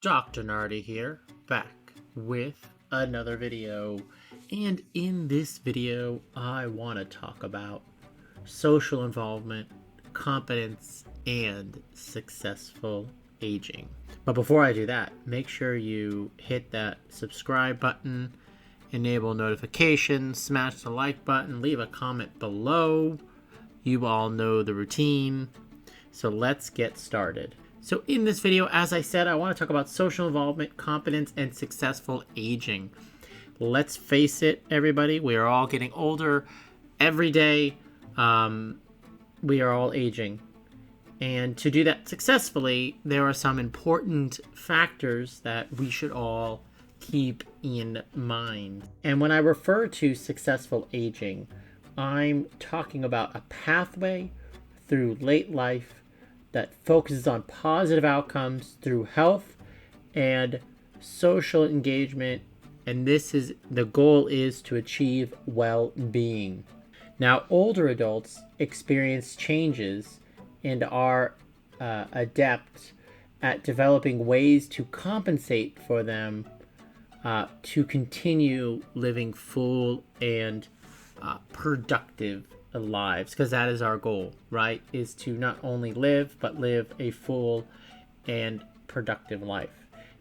Dr. Nardi here, back with another video. And in this video, I want to talk about social involvement, competence, and successful aging. But before I do that, make sure you hit that subscribe button, enable notifications, smash the like button, leave a comment below. You all know the routine. So let's get started. So in this video, as I said, I want to talk about social involvement, competence, and successful aging. Let's face it, everybody, we are all getting older every day. We are all aging. And to do that successfully, there are some important factors that we should all keep in mind. And when I refer to successful aging, I'm talking about a pathway through late life that focuses on positive outcomes through health and social engagement, and the goal is to achieve well-being. Now, older adults experience changes and are adept at developing ways to compensate for them to continue living full and productive lives, because that is our goal, right? Is to not only live, but live a full and productive life.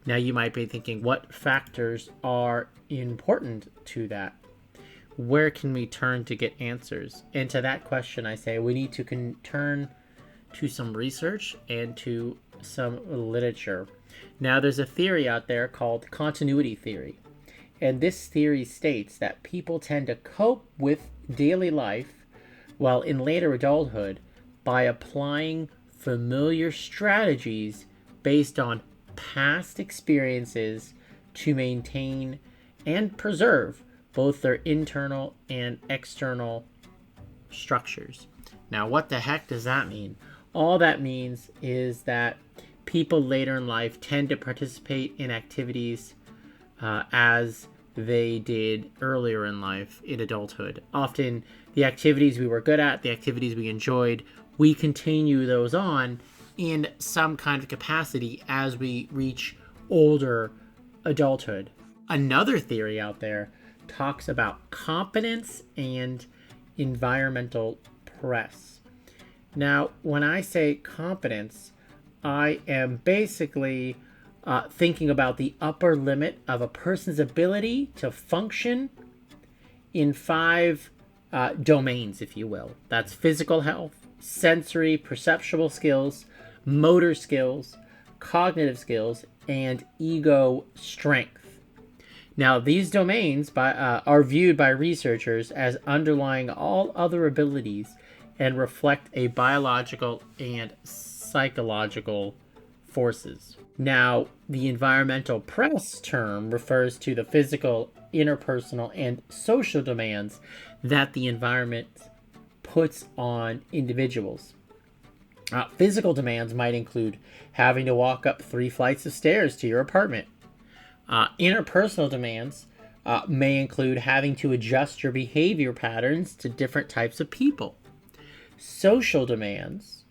Now you might be thinking, what factors are important to that? Where can we turn to get answers? And to that question, I say we need to turn to some research and to some literature. Now there's a theory out there called continuity theory. And this theory states that people tend to cope with daily life while in later adulthood by applying familiar strategies based on past experiences to maintain and preserve both their internal and external structures. Now, what the heck does that mean? All that means is that people later in life tend to participate in activities as they did earlier in life in adulthood. Often the activities we were good at, the activities we enjoyed, we continue those on in some kind of capacity as we reach older adulthood. Another theory out there talks about competence and environmental press. Now, when I say competence, I am basically thinking about the upper limit of a person's ability to function in 5 domains, if you will. That's physical health, sensory, perceptual skills, motor skills, cognitive skills, and ego strength. Now, these domains are viewed by researchers as underlying all other abilities and reflect a biological and psychological forces. Now, the environmental press term refers to the physical, interpersonal, and social demands that the environment puts on individuals. Physical demands might include having to walk up 3 flights of stairs to your apartment. Interpersonal demands may include having to adjust your behavior patterns to different types of people. Social demands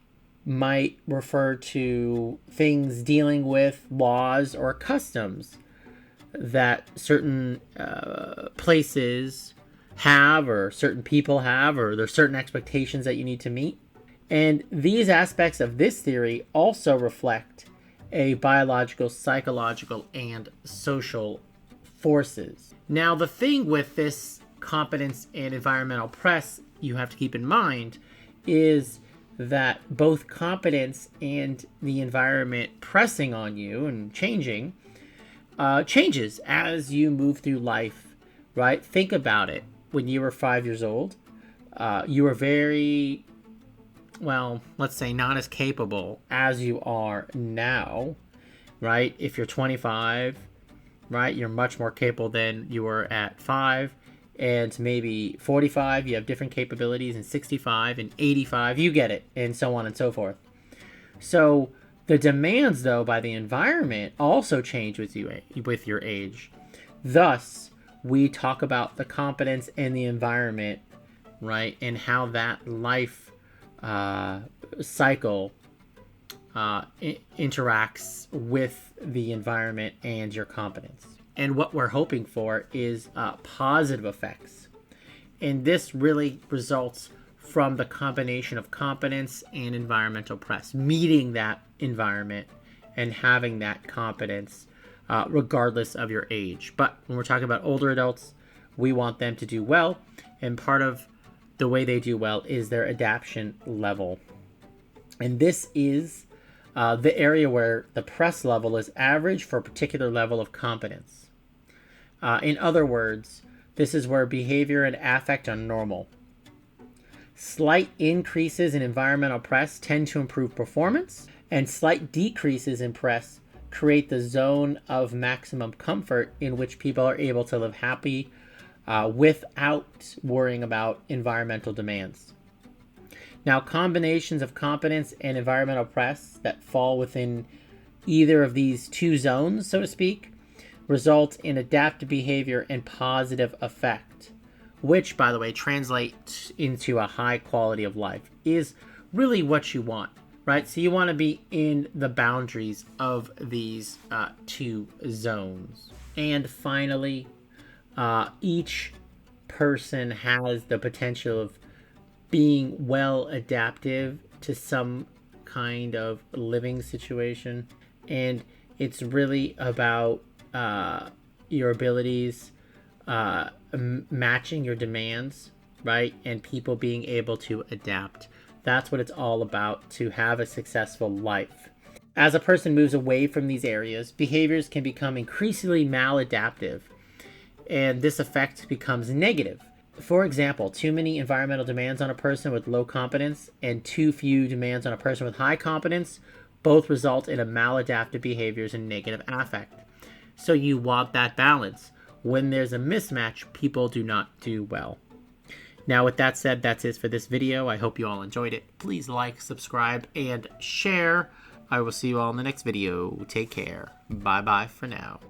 might refer to things dealing with laws or customs that certain places have, or certain people have, or there's certain expectations that you need to meet. And these aspects of this theory also reflect a biological, psychological, and social forces. Now, the thing with this competence and environmental press you have to keep in mind is that both competence and the environment pressing on you and changing changes as you move through life, right? Think about it. When you were 5 years old, you were very, well, let's say not as capable as you are now, right? If you're 25, right, you're much more capable than you were at 5. And maybe 45, you have different capabilities, and 65 and 85, you get it, and so on and so forth. So the demands, though, by the environment also change with your age. Thus, we talk about the competence and the environment, right, and how that life cycle interacts with the environment and your competence. And what we're hoping for is positive effects. And this really results from the combination of competence and environmental press, meeting that environment and having that competence regardless of your age. But when we're talking about older adults, we want them to do well. And part of the way they do well is their adaptation level. And this is the area where the press level is average for a particular level of competence. In other words, this is where behavior and affect are normal. Slight increases in environmental press tend to improve performance, and slight decreases in press create the zone of maximum comfort in which people are able to live happy without worrying about environmental demands. Now, combinations of competence and environmental press that fall within either of these two zones, so to speak, result in adaptive behavior and positive effect, which, by the way, translates into a high quality of life, is really what you want, right? So you want to be in the boundaries of these two zones. And finally, each person has the potential of being well adaptive to some kind of living situation. And it's really about your abilities matching your demands, right? And people being able to adapt. That's what it's all about to have a successful life. As a person moves away from these areas, behaviors can become increasingly maladaptive, and this effect becomes negative. For example, too many environmental demands on a person with low competence and too few demands on a person with high competence both result in a maladaptive behaviors and negative affect. So you want that balance. When there's a mismatch, people do not do well. Now, with that said, that's it for this video. I hope you all enjoyed it. Please like, subscribe, and share. I will see you all in the next video. Take care. Bye-bye for now.